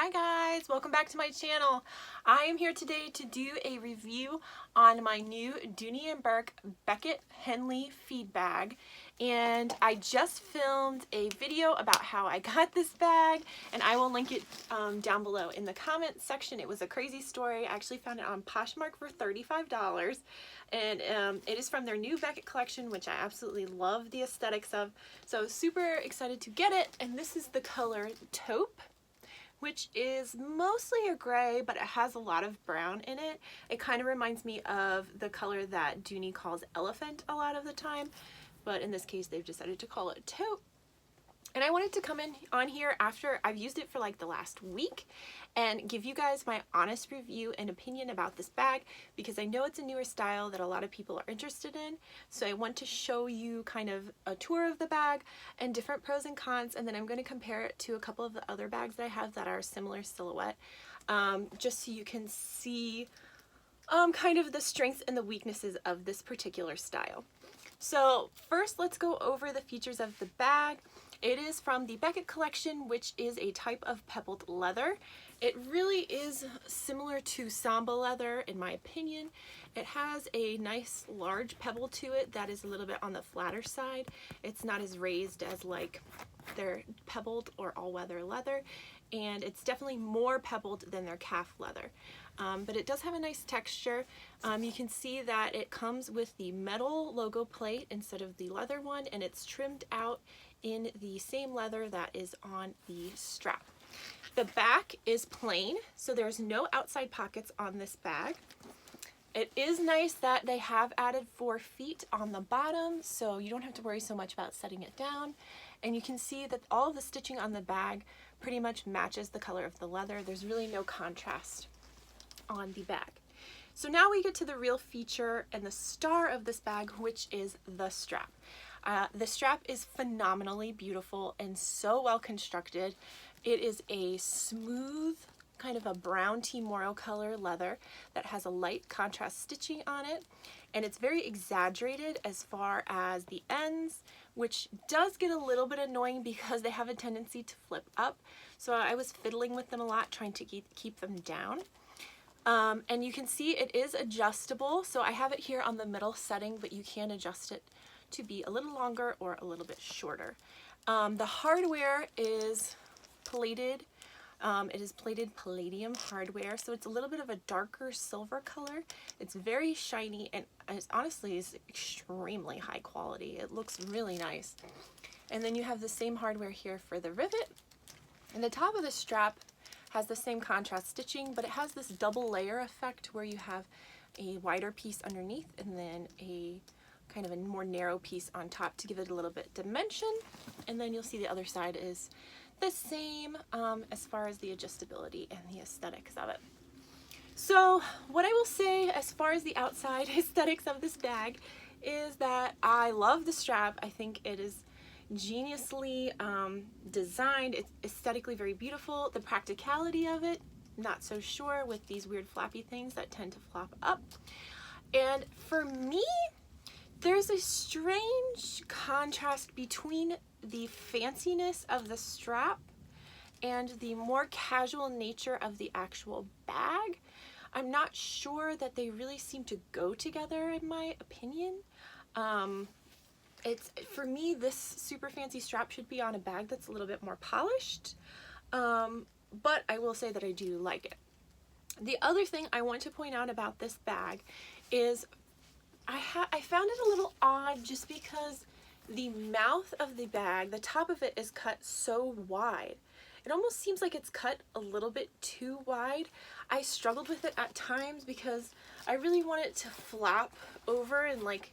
Hi guys, welcome back to my channel. I am here today to do a review on my new Dooney Bourke Becket Henley Feedbag, and I just filmed a video about how I got this bag, and I will link it down below in the comment section. It was a crazy story. I actually found it on Poshmark for $35, and it is from their new Becket collection, which I absolutely love the aesthetics of, so super excited to get it. And this is the color taupe, which is mostly a gray, but it has a lot of brown in it. It kind of reminds me of the color that Dooney calls elephant a lot of the time, but in this case they've decided to call it taupe. And I wanted to come in on here after I've used it for like the last week and give you guys my honest review and opinion about this bag, because I know it's a newer style that a lot of people are interested in. So I want to show you kind of a tour of the bag and different pros and cons, and then I'm going to compare it to a couple of the other bags that I have that are similar silhouette, just so you can see kind of the strengths and the weaknesses of this particular style. So first, let's go over the features of the bag. It is from the Becket Collection, which is a type of pebbled leather. It really is similar to Samba leather in my opinion. It has a nice large pebble to it that is a little bit on the flatter side. It's not as raised as like their pebbled or all-weather leather, and it's definitely more pebbled than their calf leather. But it does have a nice texture. You can see that it comes with the metal logo plate instead of the leather one, and it's trimmed out in the same leather that is on the strap. The back is plain, so there's no outside pockets on this bag. It is nice that they have added 4 feet on the bottom, so you don't have to worry so much about setting it down. And you can see that all of the stitching on the bag pretty much matches the color of the leather. There's really no contrast on the bag. So now we get to the real feature and the star of this bag, which is the strap. The strap is phenomenally beautiful and so well constructed. It is a smooth, kind of a brown Timoro color leather that has a light contrast stitching on it, and it's very exaggerated as far as the ends, which does get a little bit annoying because they have a tendency to flip up. So I was fiddling with them a lot, trying to keep them down. And you can see it is adjustable, so I have it here on the middle setting, but you can adjust it to be a little longer or a little bit shorter. The hardware is plated. It is plated palladium hardware, so it's a little bit of a darker silver color. It's very shiny, and it honestly is extremely high quality. It looks really nice. And then you have the same hardware here for the rivet. And the top of the strap has the same contrast stitching, but it has this double layer effect where you have a wider piece underneath and then a kind of a more narrow piece on top to give it a little bit dimension. And then you'll see the other side is the same as far as the adjustability and the aesthetics of it. So what I will say as far as the outside aesthetics of this bag is that I love the strap. I think it is geniusly designed. It's aesthetically very beautiful. The practicality of it, not so sure with these weird flappy things that tend to flop up. And for me, there's a strange contrast between the fanciness of the strap and the more casual nature of the actual bag. I'm not sure that they really seem to go together in my opinion. For me, this super fancy strap should be on a bag that's a little bit more polished, but I will say that I do like it. The other thing I want to point out about this bag is I found it a little odd just because the mouth of the bag, the top of it is cut so wide. It almost seems like it's cut a little bit too wide. I struggled with it at times because I really want it to flap over in like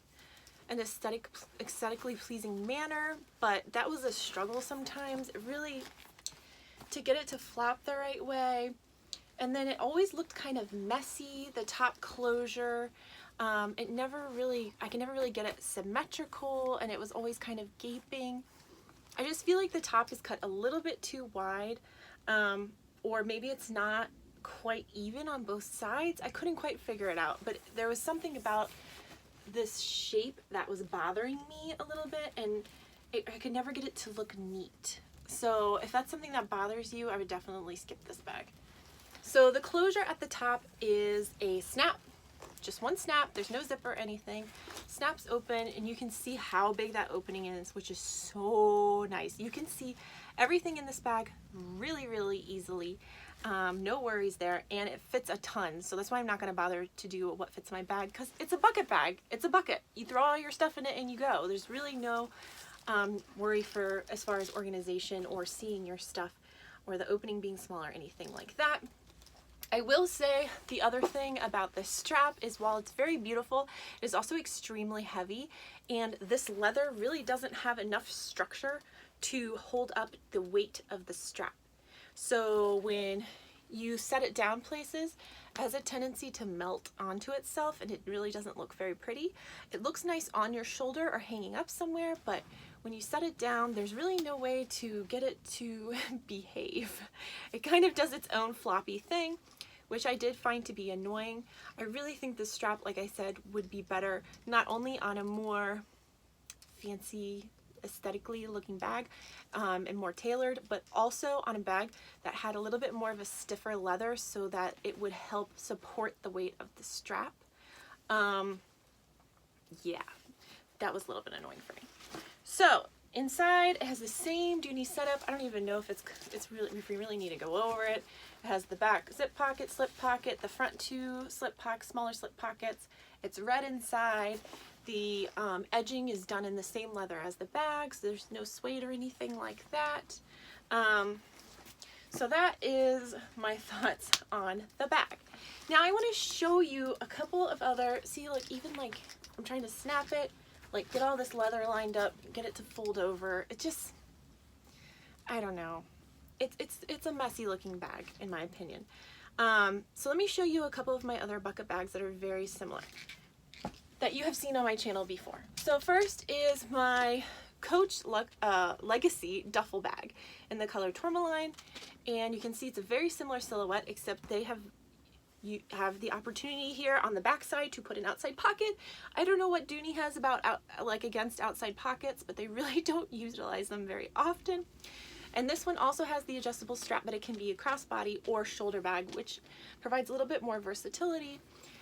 an aesthetically pleasing manner, but that was a struggle sometimes. It really, to get it to flap the right way. And then it always looked kind of messy, the top closure. I can never really get it symmetrical, and it was always kind of gaping. I just feel like the top is cut a little bit too wide, or maybe it's not quite even on both sides. I couldn't quite figure it out, but there was something about this shape that was bothering me a little bit, and I could never get it to look neat. So if that's something that bothers you, I would definitely skip this bag. So the closure at the top is a snap, just one snap. There's no zipper or anything. Snaps open and you can see how big that opening is, which is so nice. You can see everything in this bag really, really easily. No worries there, and it fits a ton. So that's why I'm not going to bother to do what fits my bag, because it's a bucket bag. It's a bucket. You throw all your stuff in it and you go. There's really no worry for as far as organization or seeing your stuff or the opening being small or anything like that. I will say the other thing about this strap is while it's very beautiful, it is also extremely heavy, and this leather really doesn't have enough structure to hold up the weight of the strap. So when you set it down places, it has a tendency to melt onto itself and it really doesn't look very pretty. It looks nice on your shoulder or hanging up somewhere, but when you set it down, there's really no way to get it to behave. It kind of does its own floppy thing, which I did find to be annoying. I really think this strap, like I said, would be better not only on a more fancy, aesthetically looking bag and more tailored, but also on a bag that had a little bit more of a stiffer leather so that it would help support the weight of the strap. Yeah, that was a little bit annoying for me. So inside it has the same Dooney setup. I don't even know if if we really need to go over it. It has the back zip pocket, slip pocket, the front two slip pockets, smaller slip pockets. It's red inside. The edging is done in the same leather as the bag, so there's no suede or anything like that. So that is my thoughts on the bag. Now I want to show you a couple of other, see, like, even like I'm trying to snap it, like get all this leather lined up, get it to fold over. It just, I don't know. It's a messy looking bag in my opinion. So let me show you a couple of my other bucket bags that are very similar, that you have seen on my channel before. So first is my Coach Legacy duffel bag in the color tourmaline, and you can see it's a very similar silhouette, except you have the opportunity here on the back side to put an outside pocket. I don't know what Dooney has about against outside pockets, but they really don't utilize them very often. And this one also has the adjustable strap, but it can be a crossbody or shoulder bag, which provides a little bit more versatility.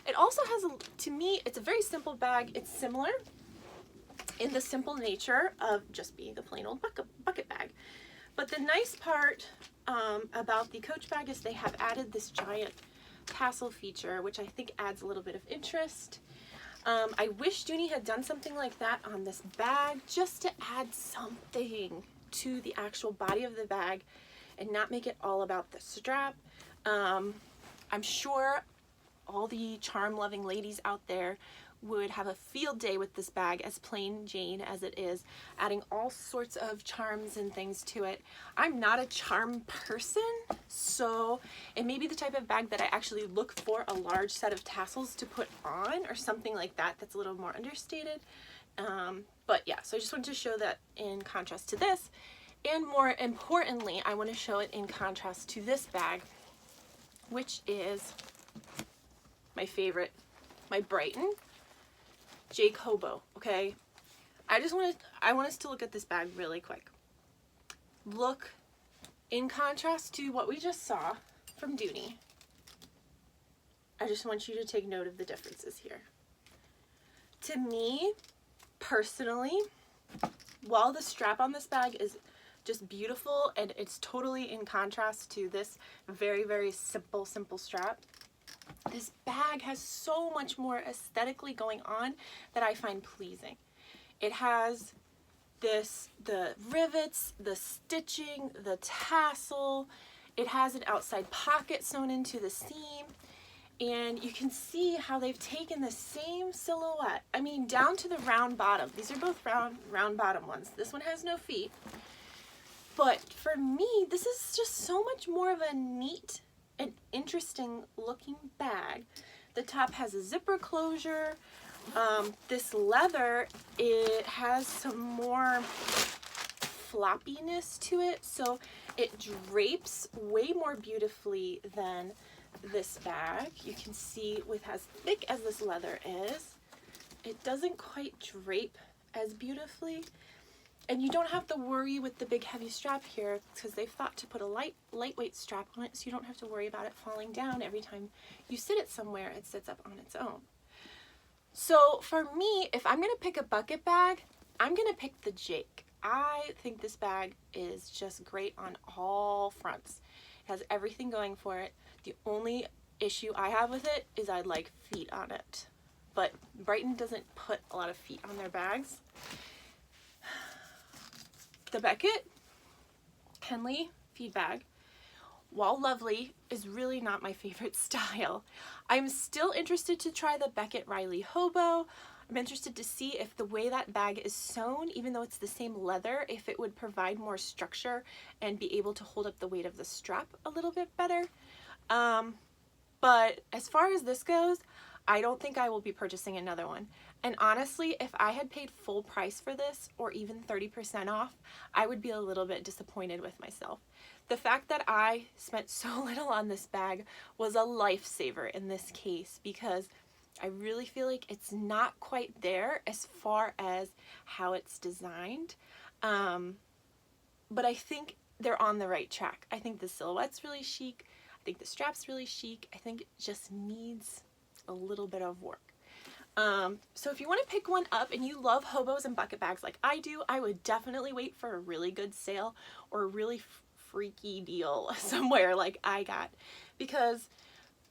It also has, to me, it's a very simple bag. It's similar in the simple nature of just being a plain old bucket bag. But the nice part about the Coach bag is they have added this giant tassel feature, which I think adds a little bit of interest. I wish Dooney had done something like that on this bag, just to add something to the actual body of the bag and not make it all about the strap. I'm sure all the charm loving ladies out there would have a field day with this bag, as plain Jane as it is, adding all sorts of charms and things to it. I'm not a charm person, so it may be the type of bag that I actually look for a large set of tassels to put on, or something like that that's a little more understated. But yeah, so I just wanted to show that in contrast to this, and more importantly, I want to show it in contrast to this bag, which is my favorite, my Brighton Jake Hobo. Okay, I want us to look at this bag really quick. Look, in contrast to what we just saw from Dooney, I just want you to take note of the differences here. To me, personally, while the strap on this bag is just beautiful and it's totally in contrast to this very, very simple strap, this bag has so much more aesthetically going on that I find pleasing. It has the rivets, the stitching, the tassel. It has an outside pocket sewn into the seam. And you can see how they've taken the same silhouette, I mean, down to the round bottom. These are both round bottom ones. This one has no feet. But for me, this is just so much more of a neat and interesting looking bag. The top has a zipper closure. This leather, it has some more floppiness to it, so it drapes way more beautifully than this bag. You can see with as thick as this leather is, it doesn't quite drape as beautifully. And you don't have to worry with the big heavy strap here because they've thought to put a lightweight strap on it so you don't have to worry about it falling down every time you sit it somewhere. It sits up on its own. So for me, if I'm going to pick a bucket bag, I'm going to pick the Jake. I think this bag is just great on all fronts. It has everything going for it. The only issue I have with it is I'd like feet on it. But Brighton doesn't put a lot of feet on their bags. The Becket Henley Feedbag, while lovely, is really not my favorite style. I'm still interested to try the Becket Riley Hobo. I'm interested to see if the way that bag is sewn, even though it's the same leather, if it would provide more structure and be able to hold up the weight of the strap a little bit better. But as far as this goes, I don't think I will be purchasing another one. And honestly, if I had paid full price for this, or even 30% off, I would be a little bit disappointed with myself. The fact that I spent so little on this bag was a lifesaver in this case, because I really feel like it's not quite there as far as how it's designed. But I think they're on the right track. I think the silhouette's really chic. I think the strap's really chic. I think it just needs a little bit of work. So if you want to pick one up and you love hobos and bucket bags like I do, I would definitely wait for a really good sale or a really freaky deal somewhere like I got, because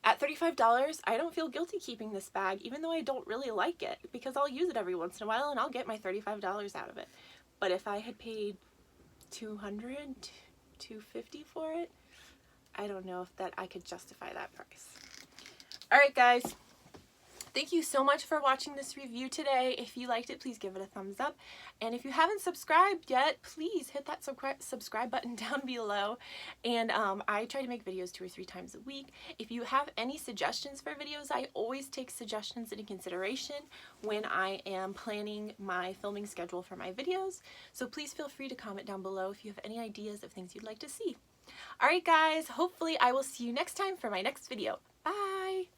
at $35, I don't feel guilty keeping this bag, even though I don't really like it, because I'll use it every once in a while and I'll get my $35 out of it. But if I had paid $200, $250 for it, I don't know if I could justify that price. All right, guys. Thank you so much for watching this review today. If you liked it, please give it a thumbs up. And if you haven't subscribed yet, please hit that subscribe button down below. And I try to make videos 2 or 3 times a week. If you have any suggestions for videos, I always take suggestions into consideration when I am planning my filming schedule for my videos. So please feel free to comment down below if you have any ideas of things you'd like to see. All right, guys, hopefully I will see you next time for my next video. Bye!